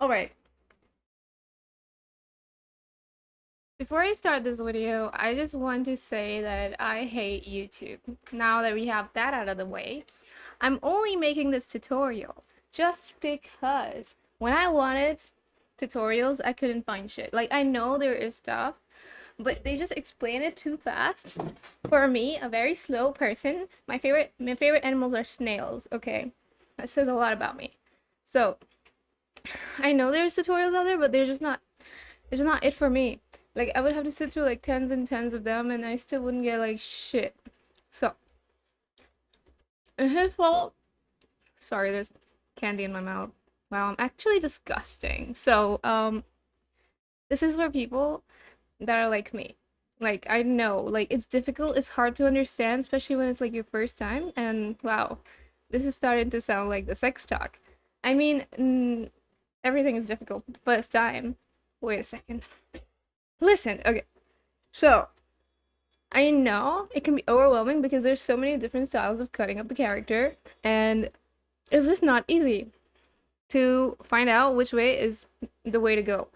Alright, before I start this video, I just want to say that I hate YouTube. Now that we have that out of the way, I'm only making this tutorial just because when I wanted tutorials, I couldn't find shit. Like, I know there is stuff, but they just explain it too fast. For me, a very slow person, my favorite animals are snails, okay? That says a lot about me. So, I know there's tutorials out there, but it's just not it for me. Like, I would have to sit through like tens and tens of them and I still wouldn't get like shit. So, his fault. Sorry, there's candy in my mouth. Wow, I'm actually disgusting. So, this is for people that are like me. Like, I know, like, it's difficult, it's hard to understand, especially when it's like your first time. And wow, this is starting to sound like the sex talk. I mean, everything is difficult the first time. Wait a second. Listen, okay. So, I know it can be overwhelming because there's so many different styles of cutting up the character, and it's just not easy to find out which way is the way to go.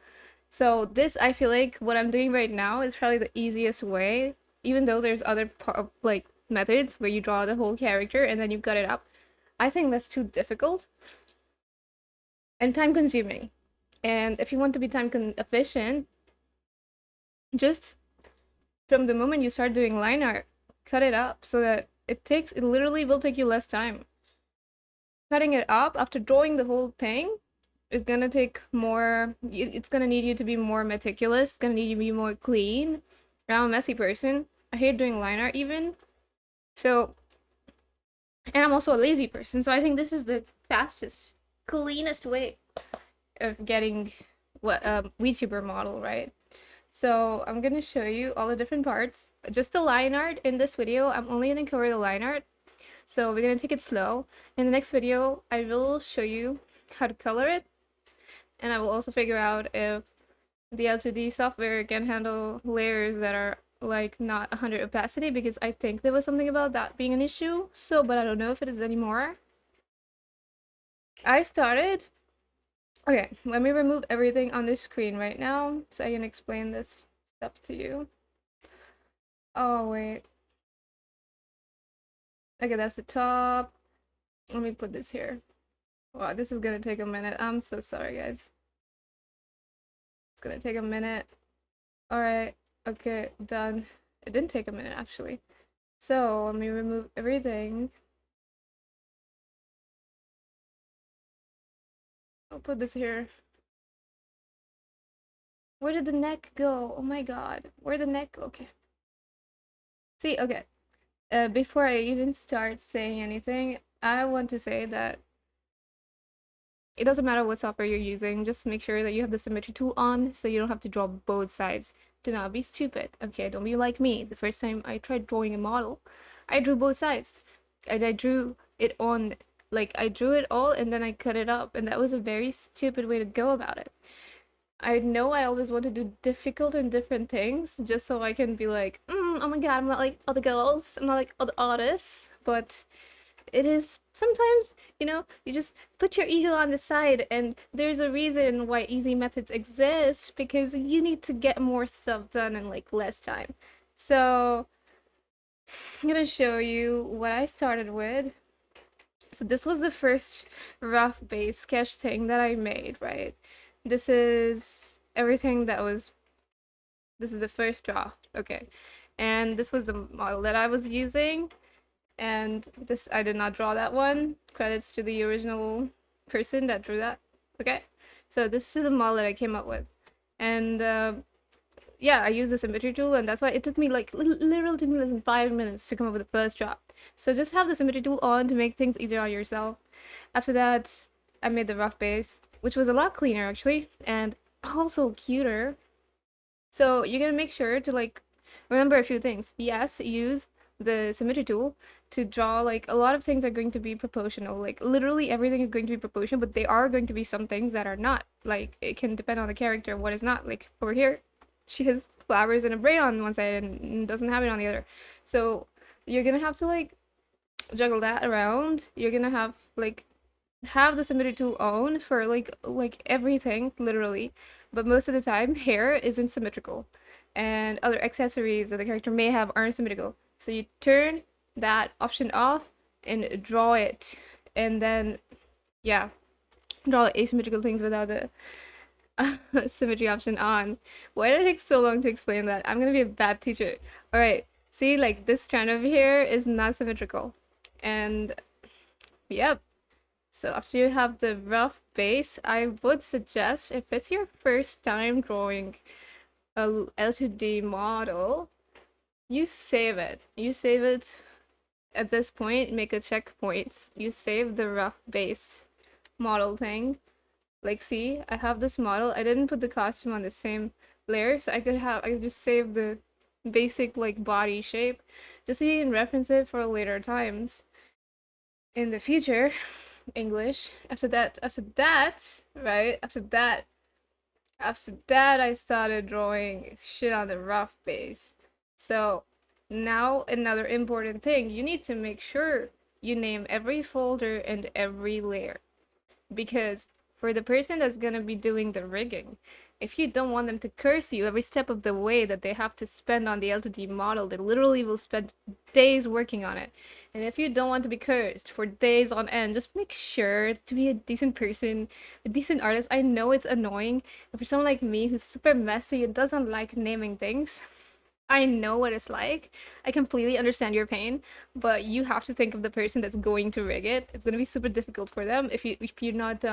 So this, I feel like what I'm doing right now is probably the easiest way, even though there's other like methods where you draw the whole character and then you cut it up. I think that's too difficult and time consuming. And if you want to be time efficient, just from the moment you start doing line art, cut it up so that it literally will take you less time. Cutting it up after drawing the whole thing is gonna take more, it's gonna need you to be more meticulous, it's gonna need you to be more clean. And I'm a messy person. I hate doing line art even. So, and I'm also a lazy person, so I think this is the fastest, cleanest way of getting what VTuber model, right? So I'm gonna show you all the different parts. Just the line art in this video, I'm only gonna cover the line art. So we're gonna take it slow. In the next video, I will show you how to color it. And I will also figure out if the L2D software can handle layers that are like not 100 opacity, because I think there was something about that being an issue. So, but I don't know if it is anymore. I started. Okay, let me remove everything on the screen right now so I can explain this stuff to you. Oh, wait. Okay, that's the top. Let me put this here. Wow, this is gonna take a minute. I'm so sorry, guys. It's gonna take a minute. Alright, okay, done. It didn't take a minute, actually. So, let me remove everything. I'll put this here. Where did the neck go? Oh my god. Where did the neck go? Okay. See, okay. Before I even start saying anything, I want to say that it doesn't matter what software you're using, just make sure that you have the symmetry tool on so you don't have to draw both sides. Do not be stupid, okay? Don't be like me. The first time I tried drawing a model, I drew both sides. And I drew it on, like, I drew it all and then I cut it up, and that was a very stupid way to go about it. I know I always want to do difficult and different things just so I can be like, oh my god, I'm not like other girls, I'm not like other artists, but it is sometimes, you just put your ego on the side, and there's a reason why easy methods exist, because you need to get more stuff done in like less time. So I'm gonna show you what I started with. So this was the first rough base sketch thing that I made, right? This is everything that was, this is the first draft, okay. And this was the model that I was using. And this, I did not draw that one. Credits to the original person that drew that. Okay, so this is a model that I came up with, and yeah, I used the symmetry tool, and that's why it took me like literally took me less than 5 minutes to come up with the first drop. So just have the symmetry tool on to make things easier on yourself. After that, I made the rough base, which was a lot cleaner actually, and also cuter. So you're gonna make sure to like remember a few things. Yes, use the symmetry tool to draw, like, a lot of things are going to be proportional, like literally everything is going to be proportional, but there are going to be some things that are not. Like, it can depend on the character what is not. Like over here, she has flowers and a braid on one side and doesn't have it on the other, so you're gonna have to like juggle that around. You're gonna have like have the symmetry tool on for like everything literally, but most of the time hair isn't symmetrical, and other accessories that the character may have aren't symmetrical. So you turn that option off and draw it, and then yeah, draw asymmetrical things without the symmetry option on. Why did it take so long to explain that? I'm gonna be a bad teacher. All right, see, like this strand over here is not symmetrical, and yep. So after you have the rough base, I would suggest if it's your first time drawing a L2D model, you save it. You save it at this point, make a checkpoint. You save the rough base model thing. Like see, I have this model. I didn't put the costume on the same layer, so I could just save the basic like body shape just so you can reference it for later times in the future. English. Right? After that, I started drawing shit on the rough base. So now another important thing, you need to make sure you name every folder and every layer. Because for the person that's gonna be doing the rigging, if you don't want them to curse you every step of the way that they have to spend on the L2D model, they literally will spend days working on it. And if you don't want to be cursed for days on end, just make sure to be a decent person, a decent artist. I know it's annoying, and for someone like me who's super messy and doesn't like naming things, I know what it's like. I completely understand your pain, but you have to think of the person that's going to rig it. It's gonna be super difficult for them if you're not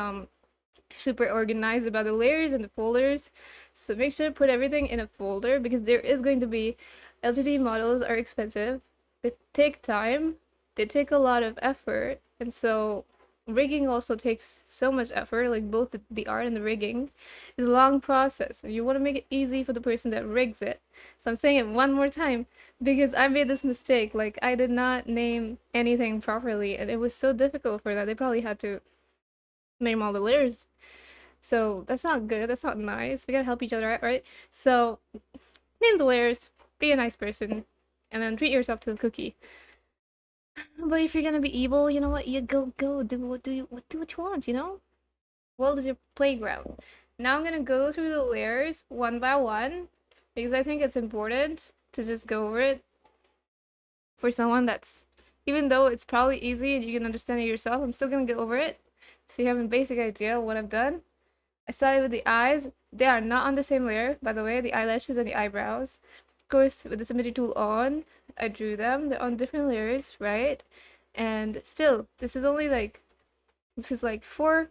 super organized about the layers and the folders. So make sure to put everything in a folder because there is going to be LTD models are expensive. They take time. They take a lot of effort, and so rigging also takes so much effort. Like both the art and the rigging is a long process. And you want to make it easy for the person that rigs it. So I'm saying it one more time because I made this mistake. Like I did not name anything properly, and it was so difficult for that. They probably had to name all the layers, so that's not good. That's not nice. We gotta help each other out, right? So name the layers, be a nice person, and then treat yourself to a cookie. But if you're gonna be evil, you know what? You go do what you want. You know, world is your playground. Now I'm gonna go through the layers one by one because I think it's important to just go over it for someone that's, even though it's probably easy and you can understand it yourself, I'm still gonna go over it so you have a basic idea of what I've done. I started with the eyes. They are not on the same layer, by the way, the eyelashes and the eyebrows. Of course, with the symmetry tool on, I drew them. They're on different layers, right? And still, this is like four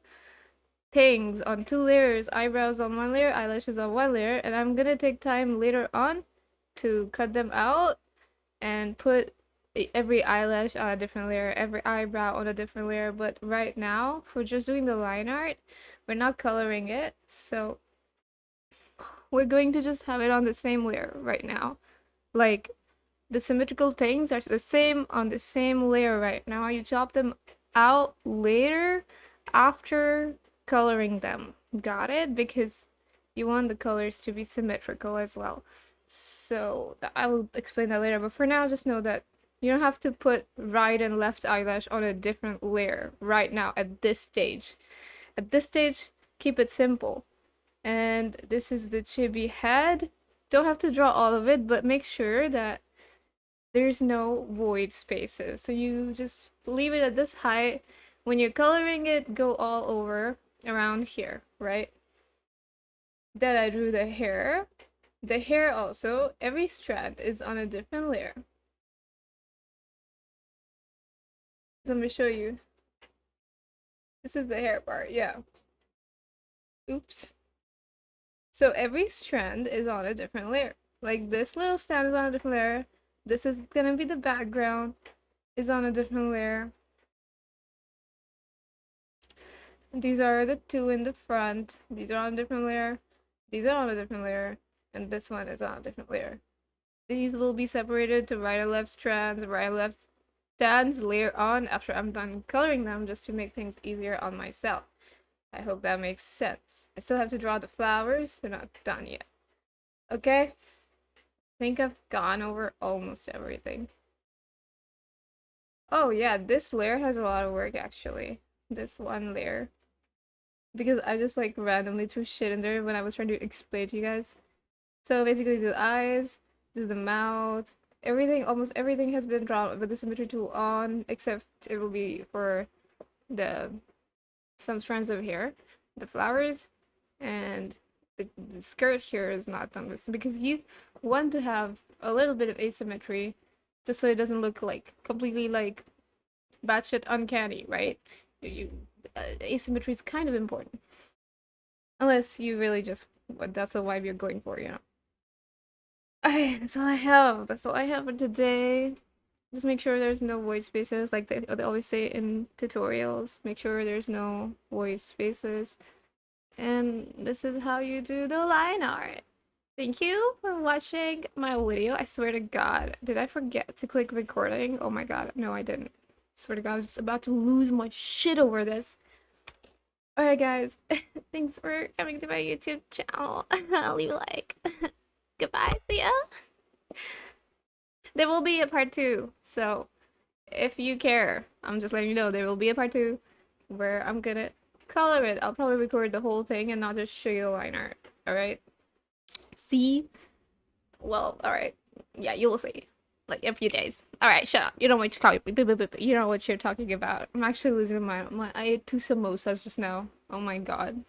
things on two layers, eyebrows on one layer, eyelashes on one layer, and I'm gonna take time later on to cut them out and put every eyelash on a different layer, every eyebrow on a different layer. But right now, for just doing the line art, we're not coloring it, so we're going to just have it on the same layer right now. Like, the symmetrical things are the same on the same layer right now. You chop them out later after coloring them. Got it? Because you want the colors to be symmetrical as well. So I will explain that later, but for now, just know that you don't have to put right and left eyelash on a different layer right now at this stage. At this stage, keep it simple. And this is the chibi head. Don't have to draw all of it, but make sure that there's no void spaces. So you just leave it at this height. When you're coloring it, go all over around here, right? Then I drew the hair. The hair also, every strand is on a different layer. Let me show you. This is the hair part, yeah. Oops. So every strand is on a different layer. Like this little strand is on a different layer. This is gonna be the background, is on a different layer. These are the two in the front. These are on a different layer. These are on a different layer. And this one is on a different layer. These will be separated to right and left strands, right and left stands later on after I'm done coloring them, just to make things easier on myself. I hope that makes sense. I still have to draw the flowers. They're not done yet. Okay? I think I've gone over almost everything. Oh yeah, this layer has a lot of work actually. this one layer because I just like randomly threw shit in there when I was trying to explain to you guys. So basically, the eyes, this is the mouth, everything, almost everything has been drawn with the symmetry tool on, except it will be for the some strands of hair, the flowers, and the skirt here is not done with because you want to have a little bit of asymmetry, just so it doesn't look like completely like batshit uncanny, right? You asymmetry is kind of important, unless you really just that's the vibe you're going for, you know. Alright, that's all I have. That's all I have for today. Just make sure there's no void spaces, like they always say in tutorials. Make sure there's no void spaces. And this is how you do the line art. Thank you for watching my video. I swear to God, did I forget to click recording? Oh my God, no, I didn't. I swear to God, I was just about to lose my shit over this. Alright, guys, thanks for coming to my YouTube channel. I'll leave a like. Goodbye, see ya. There will be a part 2, so if you care, I'm just letting you know there will be a part 2 where I'm gonna color it. I'll probably record the whole thing and not just show you the line art. Alright? See? Well, alright. Yeah, you'll see. Like, in a few days. Alright, shut up. You don't know what you're talking. You know what you're talking about. I'm actually losing my mind. I ate 2 samosas just now. Oh my god.